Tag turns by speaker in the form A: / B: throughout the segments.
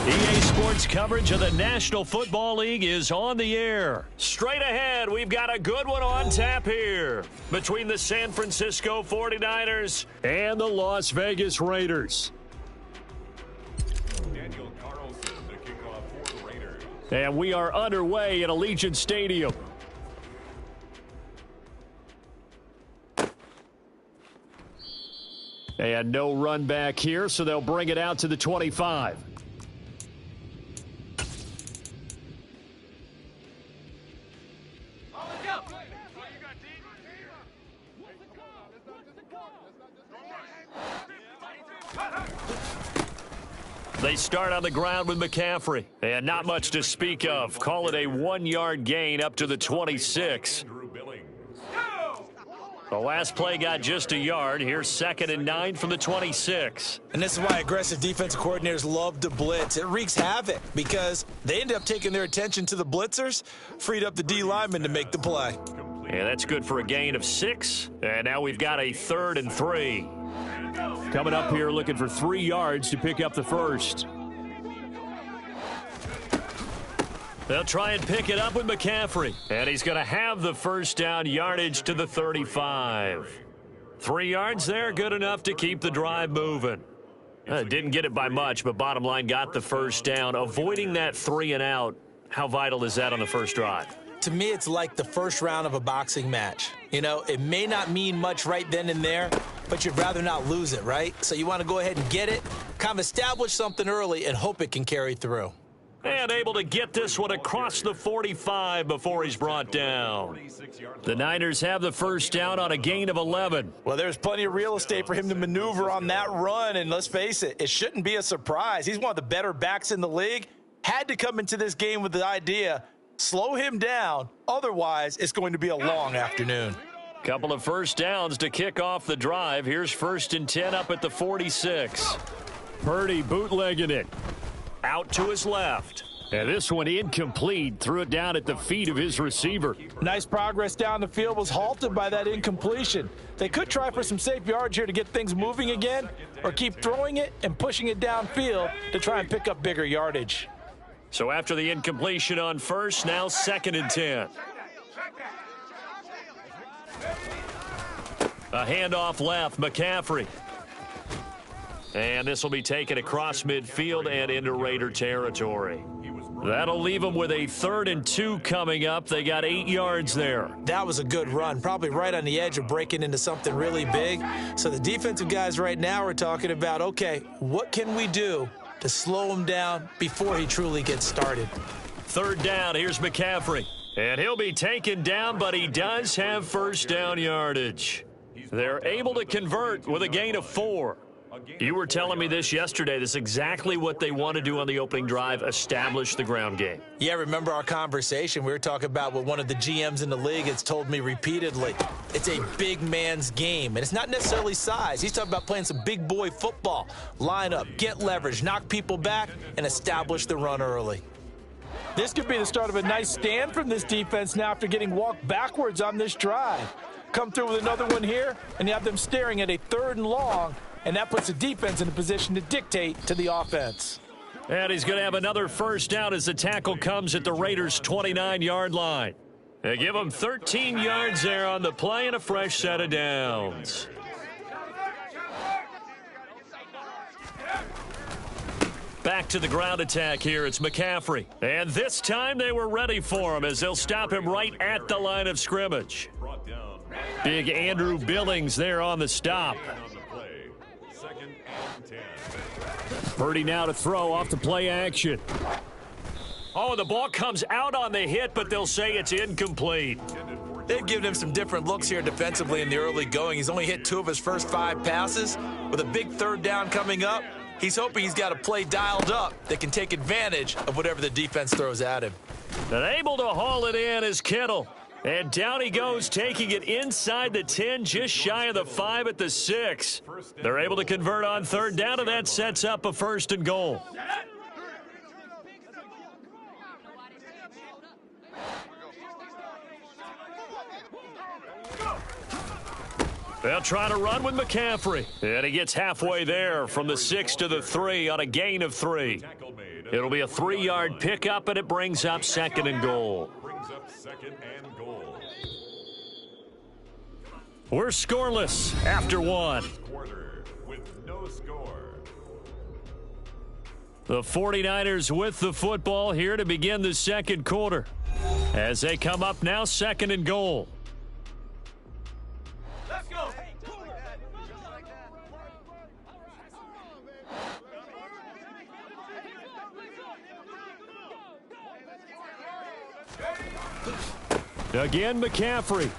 A: EA Sports coverage of the National Football League is on the air. Straight ahead, we've got a good one on tap here between the San Francisco 49ers and the Las Vegas Raiders.
B: Daniel Carlson to kick off for the Raiders.
A: And we are underway at Allegiant Stadium. And no run back here, so they'll bring it out to the 25. They start on the ground with McCaffrey. And not much to speak of. Call it a 1-yard gain up to the 26. The last play got just a yard. Here's 2nd and 9 from the 26.
C: And this is why aggressive defensive coordinators love to blitz. It wreaks havoc because they end up taking their attention to the blitzers, freed up the D lineman to make the play.
A: And that's good for a gain of 6. And now we've got a 3rd and 3. Coming up here looking for 3 yards to pick up the first. They'll try and pick it up with McCaffrey. And he's going to have the first down, yardage to the 35. 3 yards there, good enough to keep the drive moving. Didn't get it by much, but bottom line got the first down. Avoiding that 3 and out, how vital is that on the first drive?
C: To me, it's like the first round of a boxing match. You know, it may not mean much right then and there, but you'd rather not lose it, right? So you want to go ahead and get it, kind of establish something early, and hope it can carry through.
A: And able to get this one across the 45 before he's brought down. The Niners have the first down on a gain of 11.
C: Well, there's plenty of real estate for him to maneuver on that run, and let's face it, it shouldn't be a surprise. He's one of the better backs in the league. Had to come into this game with the idea, slow him down, otherwise it's going to be a long afternoon.
A: Couple of first downs to kick off the drive. Here's 1st and 10 up at the 46. Purdy bootlegging it. Out to his left. And this one incomplete. Threw it down at the feet of his receiver.
C: Nice progress down the field was halted by that incompletion. They could try for some safe yards here to get things moving again, or keep throwing it and pushing it downfield to try and pick up bigger yardage.
A: So after the incompletion on first, now 2nd and 10. A handoff left, McCaffrey. And this will be taken across midfield and into Raider territory. That'll leave them with a 3rd and 2 coming up. They got 8 yards there.
C: That was a good run, probably right on the edge of breaking into something really big. So the defensive guys right now are talking about, okay, what can we do to slow him down before he truly gets started?
A: 3rd down, here's McCaffrey. And he'll be taken down, but he does have first down yardage. They're able to convert with a gain of 4. You were telling me this yesterday. This is exactly what they want to do on the opening drive, establish the ground game.
C: Yeah, remember our conversation? We were talking about what one of the GMs in the league has told me repeatedly. It's a big man's game, and it's not necessarily size. He's talking about playing some big boy football. Line up, get leverage, knock people back, and establish the run early. This could be the start of a nice stand from this defense now after getting walked backwards on this drive. Come through with another one here, and you have them staring at a 3rd and long, and that puts the defense in a position to dictate to the offense.
A: And he's going to have another first down as the tackle comes at the Raiders' 29-yard line. They give him 13 yards there on the play and a fresh set of downs. Back to the ground attack here. It's McCaffrey. And this time they were ready for him as they'll stop him right at the line of scrimmage. Big Andrew Billings there on the stop. Purdy now to throw off the play action. Oh, the ball comes out on the hit, but they'll say it's incomplete.
C: They've given him some different looks here defensively in the early going. He's only hit 2 of his first 5 passes. With a big 3rd down coming up, he's hoping he's got a play dialed up that can take advantage of whatever the defense throws at him.
A: And able to haul it in is Kittle. And down he goes, taking it inside the 10, just shy of the 5 at the 6. They're able to convert on 3rd down, and that sets up a 1st and goal. They'll try to run with McCaffrey. And he gets halfway there from the 6 to the 3 on a gain of 3. It'll be a 3-yard pickup, and it brings up 2nd and goal. We're scoreless after 1.
B: Quarter with no score.
A: The 49ers with the football here to begin the 2nd quarter. As they come up now, 2nd and goal.
D: Let's go.
A: Again, McCaffrey.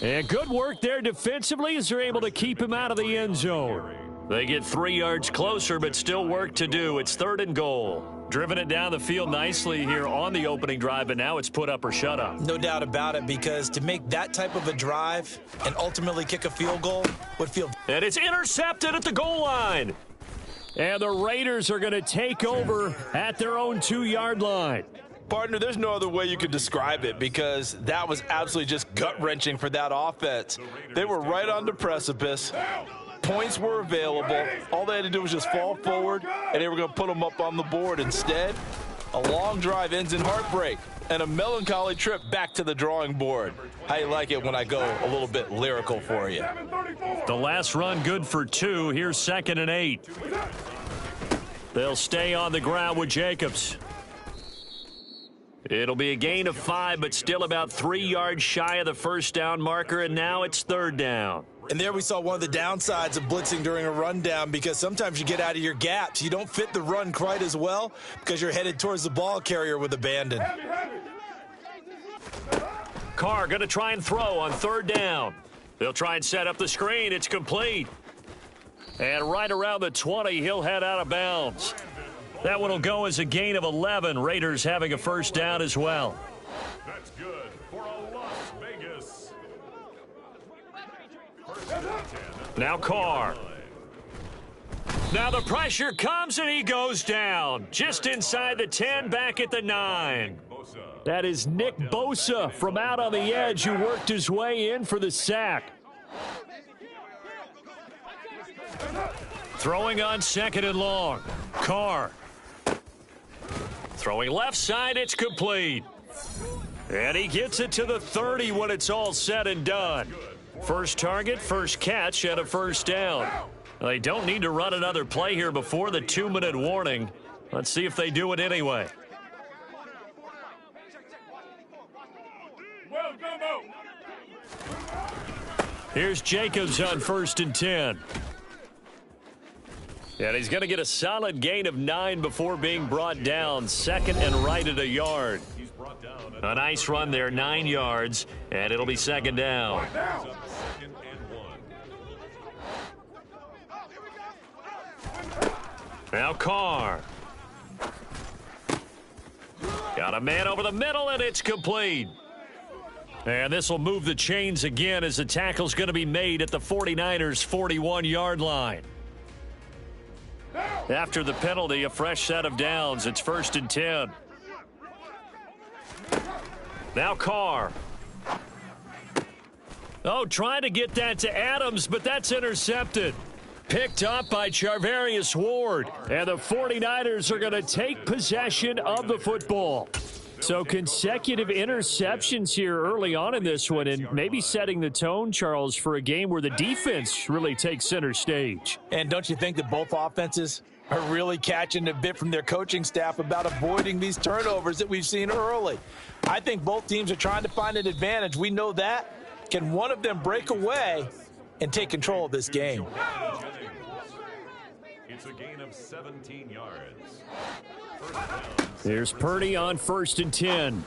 A: And good work there defensively as they're able to keep him out of the end zone. They get 3 yards closer, but still work to do. It's 3rd and goal. Driven it down the field nicely here on the opening drive, but now it's put up or shut up.
C: No doubt about it, because to make that type of a drive and ultimately kick a field goal would feel...
A: And it's intercepted at the goal line. And the Raiders are going to take over at their own 2-yard line.
E: Partner, there's no other way you could describe it, because that was absolutely just gut-wrenching for that offense. They were right on the precipice. Points were available. All they had to do was just fall forward, and they were going to put them up on the board. Instead, a long drive ends in heartbreak and a melancholy trip back to the drawing board. How you like it when I go a little bit lyrical for you?
A: The last run good for 2. Here's 2nd and 8. They'll stay on the ground with Jacobs. It'll be a gain of 5, but still about 3 yards shy of the first down marker, and now it's 3rd down.
C: And there we saw one of the downsides of blitzing during a rundown, because sometimes you get out of your gaps. You don't fit the run quite as well because you're headed towards the ball carrier with abandon.
A: Carr going to try and throw on 3rd down. They'll try and set up the screen. It's complete. And right around the 20, he'll head out of bounds. That one will go as a gain of 11. Raiders having a first down as well.
B: That's good for a Las Vegas.
A: Now Carr. Now the pressure comes and he goes down. Just inside the 10, back at the 9. That is Nick Bosa from out on the edge who worked his way in for the sack. Throwing on 2nd and long. Carr. Throwing left side, it's complete. And he gets it to the 30 when it's all said and done. First target, first catch, and a first down. They don't need to run another play here before the 2-minute warning. Let's see if they do it anyway. Here's Jacobs on 1st and 10. And he's going to get a solid gain of 9 before being brought down. 2nd and right at a yard. A nice run there, 9 yards, and it'll be 2nd down. Now Carr. Got a man over the middle, and it's complete. And this will move the chains again as the tackle's going to be made at the 49ers' 41-yard line. After the penalty, a fresh set of downs. It's 1st and 10. Now Carr. Oh, trying to get that to Adams, but that's intercepted. Picked up by Charvarius Ward. And the 49ers are going to take possession of the football. So consecutive interceptions here early on in this one, and maybe setting the tone, Charles, for a game where the defense really takes center stage.
C: And don't you think that both offenses are really catching a bit from their coaching staff about avoiding these turnovers that we've seen early? I think both teams are trying to find an advantage. We know that. Can one of them break away and take control of this game?
B: It's a gain of 17 yards.
A: Here's Purdy on 1st and 10.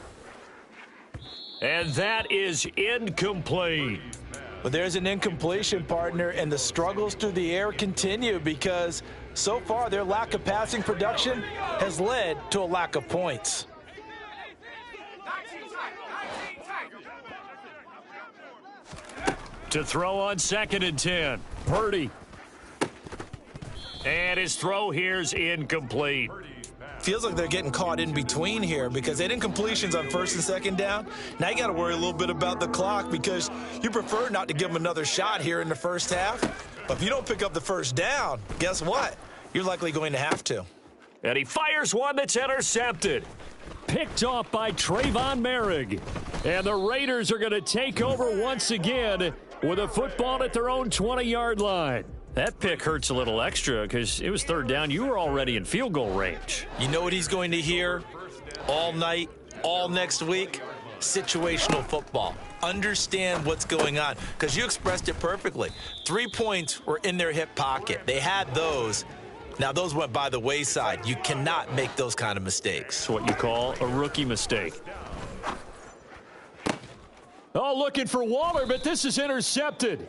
A: And that is incomplete.
C: But there's an incompletion, partner, and the struggles through the air continue because so far their lack of passing production has led to a lack of points.
A: To throw on 2nd and 10. Purdy. And his throw here's incomplete.
C: feels like they're getting caught in between here because they didn't completions on first and second down. Now you got to worry a little bit about the clock because you prefer not to give them another shot here in the first half. But if you don't pick up the first down, guess what? You're likely going to have to.
A: And he fires one that's intercepted. Picked off by Trayvon Merrick. And the Raiders are going to take over once again with a football at their own 20-yard line. That pick hurts a little extra because it was third down. You were already in field goal range.
C: You know what he's going to hear all night, all next week? Situational football. Understand what's going on because you expressed it perfectly. 3 points were in their hip pocket. They had those. Now, those went by the wayside. You cannot make those kind of mistakes.
A: It's what you call a rookie mistake. Oh, looking for Waller, but this is intercepted.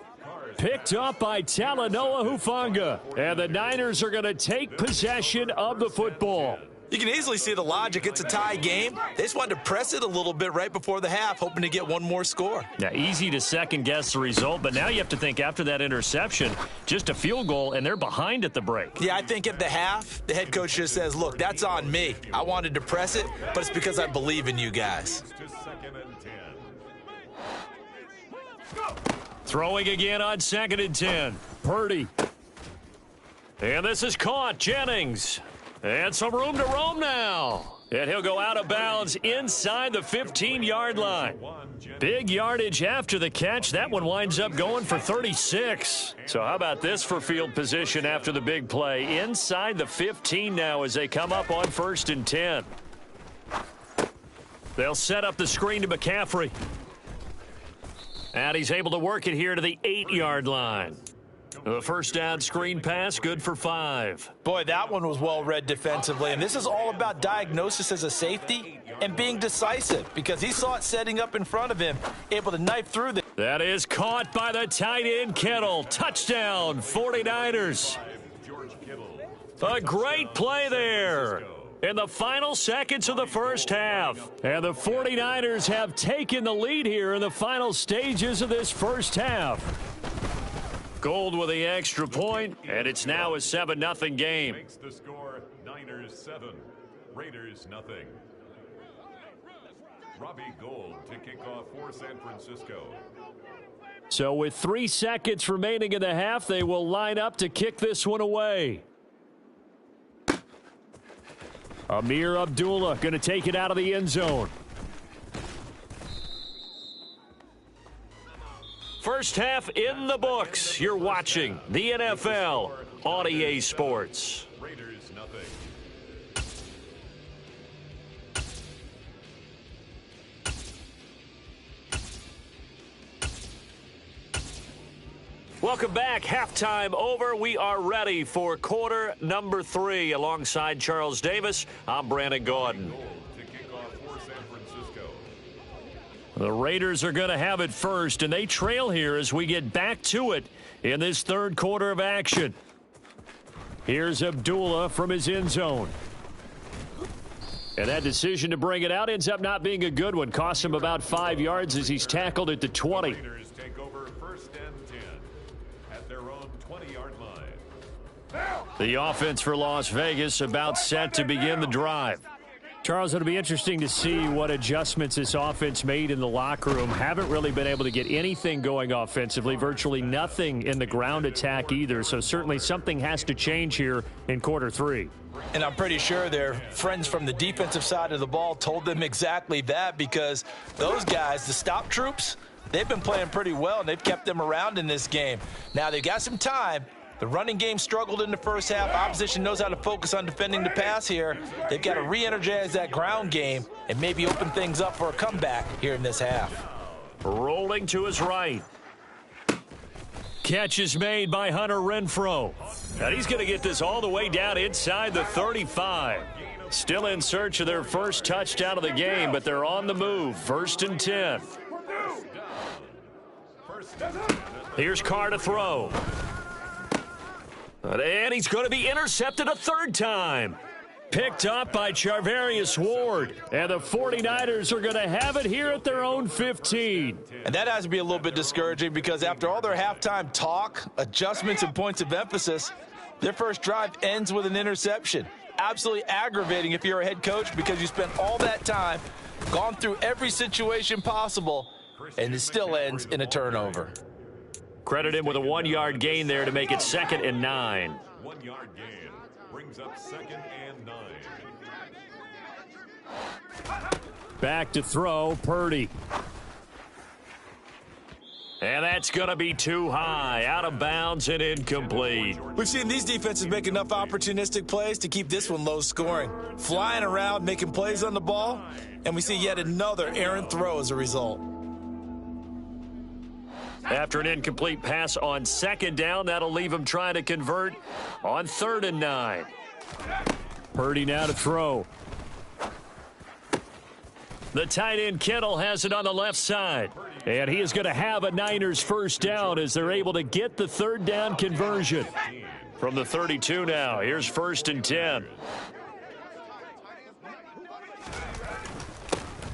A: Picked up by Talanoa Hufanga. And the Niners are going to take possession of the football.
C: You can easily see the logic. It's a tie game. They just wanted to press it a little bit right before the half, hoping to get one more score.
A: Now, easy to second-guess the result, but now you have to think after that interception, just a field goal, and they're behind at the break.
C: Yeah, I think at the half, the head coach just says, look, that's on me. I wanted to press it, but it's because I believe in you guys.
A: Throwing again on 2nd and 10. Purdy. And this is caught. Jennings. And some room to roam now. And he'll go out of bounds inside the 15-yard line. Big yardage after the catch. That one winds up going for 36. So how about this for field position after the big play? Inside the 15 now as they come up on 1st and 10. They'll set up the screen to McCaffrey. And he's able to work it here to the 8-yard line. The first down screen pass, good for 5.
C: Boy, that one was well read defensively. And this is all about diagnosis as a safety and being decisive because he saw it setting up in front of him, able to knife through the.
A: That is caught by the tight end, Kittle. Touchdown, 49ers. A great play there in the final seconds of the first half. And the 49ers have taken the lead here in the final stages of this first half. Gold with the extra point, and it's now a 7-0 game.
B: Makes the score Niners 7, Raiders nothing. Robbie Gould to kick off for San Francisco.
A: So with 3 seconds remaining in the half, they will line up to kick this one away. Amir Abdullah going to take it out of the end zone. First half in the books. You're watching the NFL on EA Sports.
B: Raiders nothing.
A: Welcome back. Halftime over. We are ready for quarter number 3. Alongside Charles Davis, I'm Brandon Gaudin. The Raiders are going to have it first, and they trail here as we get back to it in this third quarter of action. Here's Abdullah from his end zone. And that decision to bring it out ends up not being a good one. Costs him about 5 yards as he's tackled at the 20.
B: Raiders take over 1st and 10 at their own 20-yard line.
A: The offense for Las Vegas about set to begin the drive. Charles, it'll be interesting to see what adjustments this offense made in the locker room. Haven't really been able to get anything going offensively, virtually nothing in the ground attack either. So certainly something has to change here in quarter 3.
C: And I'm pretty sure their friends from the defensive side of the ball told them exactly that because those guys, the stop troops, they've been playing pretty well, and they've kept them around in this game. Now, they've got some time. The running game struggled in the first half. Opposition knows how to focus on defending the pass here. They've got to re-energize that ground game and maybe open things up for a comeback here in this half.
A: Rolling to his right. Catch is made by Hunter Renfrow. And he's going to get this all the way down inside the 35. Still in search of their first touchdown of the game, but they're on the move. 1st and 10. Here's Carr to throw. And he's going to be intercepted a 3rd time. Picked up by Charvarius Ward. And the 49ers are going to have it here at their own 15.
C: And that has to be a little bit discouraging because after all their halftime talk, adjustments, and points of emphasis, their first drive ends with an interception.
E: absolutely aggravating if you're a head coach because you spent all that time, gone through every situation possible, and it still ends in a turnover.
A: Credit him with a 1-yard gain there to make it 2nd and 9.
B: 1-yard gain brings up 2nd and 9.
A: Back to throw, Purdy. And that's going to be too high, out of bounds and incomplete.
C: We've seen these defenses make enough opportunistic plays to keep this one low scoring. Flying around, making plays on the ball, and we see yet another errant throw as a result.
A: After an incomplete pass on 2nd down, that'll leave him trying to convert on 3rd and 9. Purdy now to throw. The tight end Kittle has it on the left side. And he is going to have a Niners first down as they're able to get the 3rd down conversion. From the 32 now, here's 1st and 10.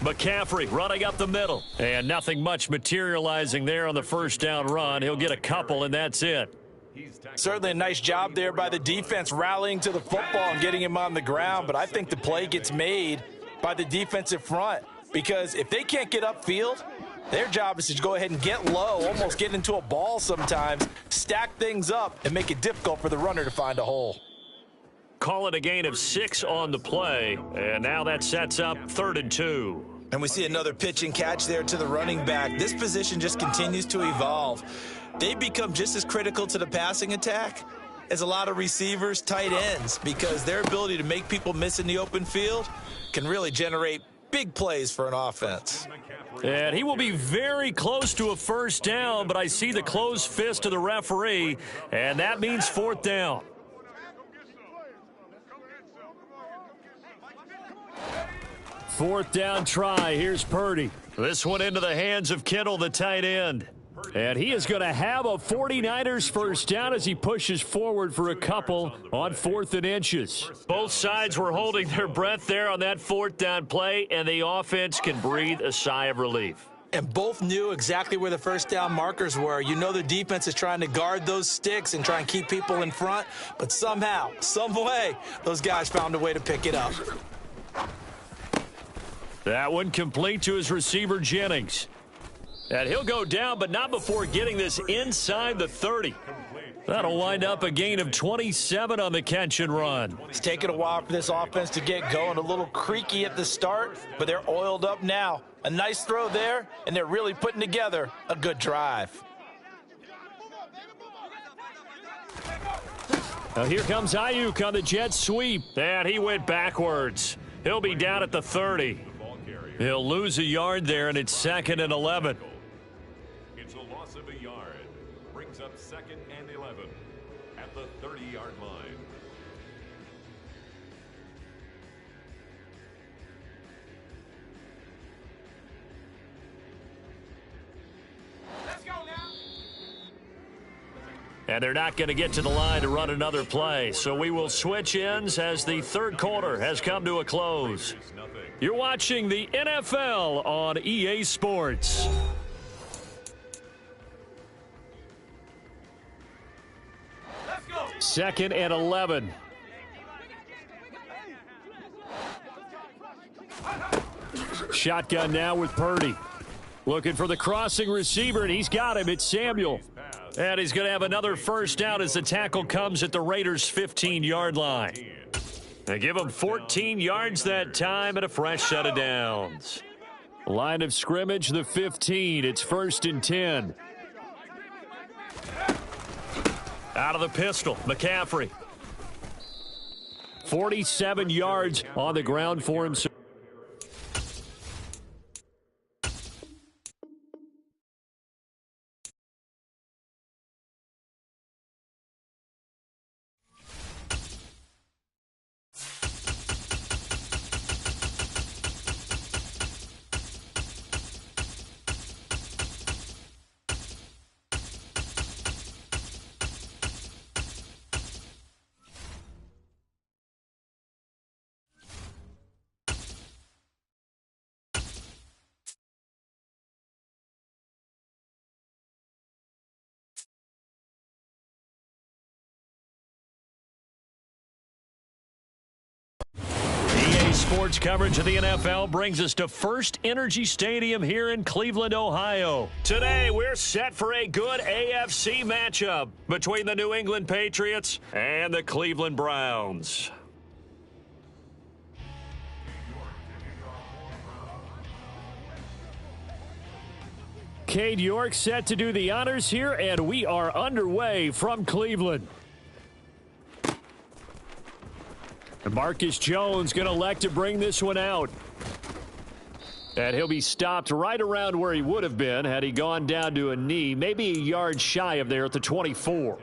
A: McCaffrey running up the middle. And nothing much materializing there on the first down run. He'll get a couple, and that's it.
C: Certainly a nice job there by the defense rallying to the football and getting him on the ground, but I think the play gets made by the defensive front because if they can't get upfield, their job is to go ahead and get low, almost get into a ball sometimes, stack things up, and make it difficult for the runner to find a hole.
A: Call it a gain of 6 on the play, and now that sets up 3rd and 2.
C: And we see another pitch and catch there to the running back. This position just continues to evolve. They become just as critical to the passing attack as a lot of receivers, tight ends, because their ability to make people miss in the open field can really generate big plays for an offense.
A: And he will be very close to a first down, but I see the closed fist of the referee, and that means 4th down. Fourth down try. Here's Purdy. This one into the hands of Kittle, the tight end. And he is going to have a 49ers first down as he pushes forward for a couple on 4th and inches. Both sides were holding their breath there on that 4th down play, and the offense can breathe a sigh of relief.
C: And both knew exactly where the first down markers were. You know the defense is trying to guard those sticks and try and keep people in front, but somehow, some way, those guys found a way to pick it up.
A: That one complete to his receiver, Jennings. And he'll go down, but not before getting this inside the 30. That'll wind up a gain of 27 on the catch and run.
C: It's taken a while for this offense to get going. A little creaky at the start, but they're oiled up now. A nice throw there, and they're really putting together a good drive.
A: Now here comes Ayuk on the jet sweep. And he went backwards. He'll be down at the 30. He'll lose a yard there, and it's 2nd and 11.
B: It's a loss of a yard. Brings up 2nd and 11 at the 30-yard line.
D: Let's go now.
A: And they're not going to get to the line to run another play. So we will switch ends as the third quarter has come to a close. You're watching the NFL on EA Sports.
D: Let's go.
A: 2nd and 11. Shotgun now with Purdy. Looking for the crossing receiver, and he's got him. It's Samuel. And he's going to have another first down as the tackle comes at the Raiders' 15-yard line. They give him 14 yards that time and a fresh set of downs. Line of scrimmage, the 15. It's 1st and 10. Out of the pistol, McCaffrey. 47 yards on the ground for him. sports coverage of the NFL brings us to First Energy Stadium here in Cleveland, Ohio. Today, we're set for a good AFC matchup between the New England Patriots and the Cleveland Browns. Cade York set to do the honors here, and we are underway from Cleveland. And Marcus Jones going to elect to bring this one out. And he'll be stopped right around where he would have been had he gone down to a knee, maybe a yard shy of there at the 24.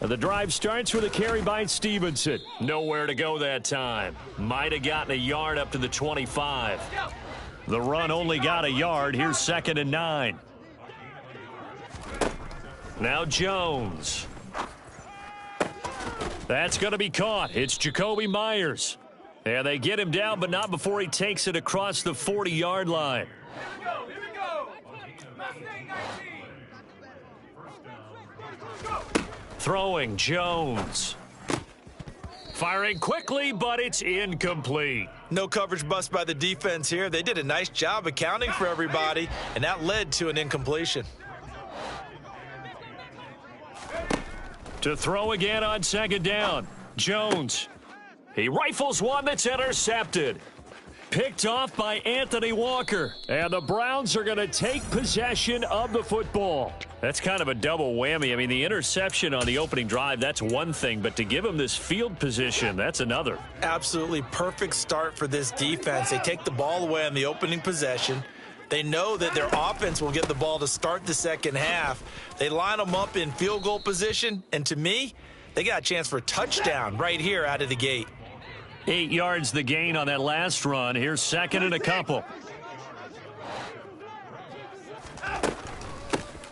A: And the drive starts with a carry by Stevenson. Nowhere to go that time. Might have gotten a yard up to the 25. The run only got a yard. Here's 2nd and 9. Now Jones. That's going to be caught. It's Jakobi Meyers. And they get him down, but not before he takes it across the 40-yard line.
D: Here we go. Mustang 19.
A: Throwing Jones. Firing quickly, but it's incomplete.
C: No coverage bust by the defense here. They did a nice job accounting for everybody, and that led to an incompletion.
A: To throw again on 2nd down. Jones. He rifles one that's intercepted. Picked off by Anthony Walker. And the Browns are going to take possession of the football. That's kind of a double whammy. I mean, the interception on the opening drive, that's one thing. But to give him this field position, that's another.
C: Absolutely perfect start for this defense. They take the ball away on the opening possession. They know that their offense will get the ball to start the second half. They line them up in field goal position. And to me, they got a chance for a touchdown right here out of the gate.
A: 8 yards the gain on that last run. Here's 2nd and a couple.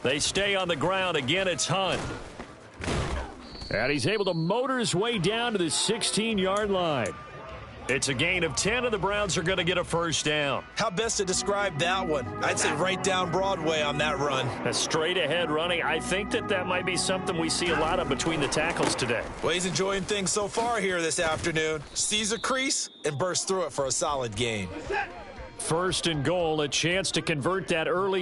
A: They stay on the ground. Again, it's Hunt. And he's able to motor his way down to the 16-yard line. It's a gain of 10, and the Browns are going to get a first down.
C: How best to describe that one? I'd say right down Broadway on that run.
A: A straight-ahead running. I think that might be something we see a lot of between the tackles today.
C: Well, he's enjoying things so far here this afternoon. Sees a crease and bursts through it for a solid gain.
A: 1st and goal, a chance to convert that early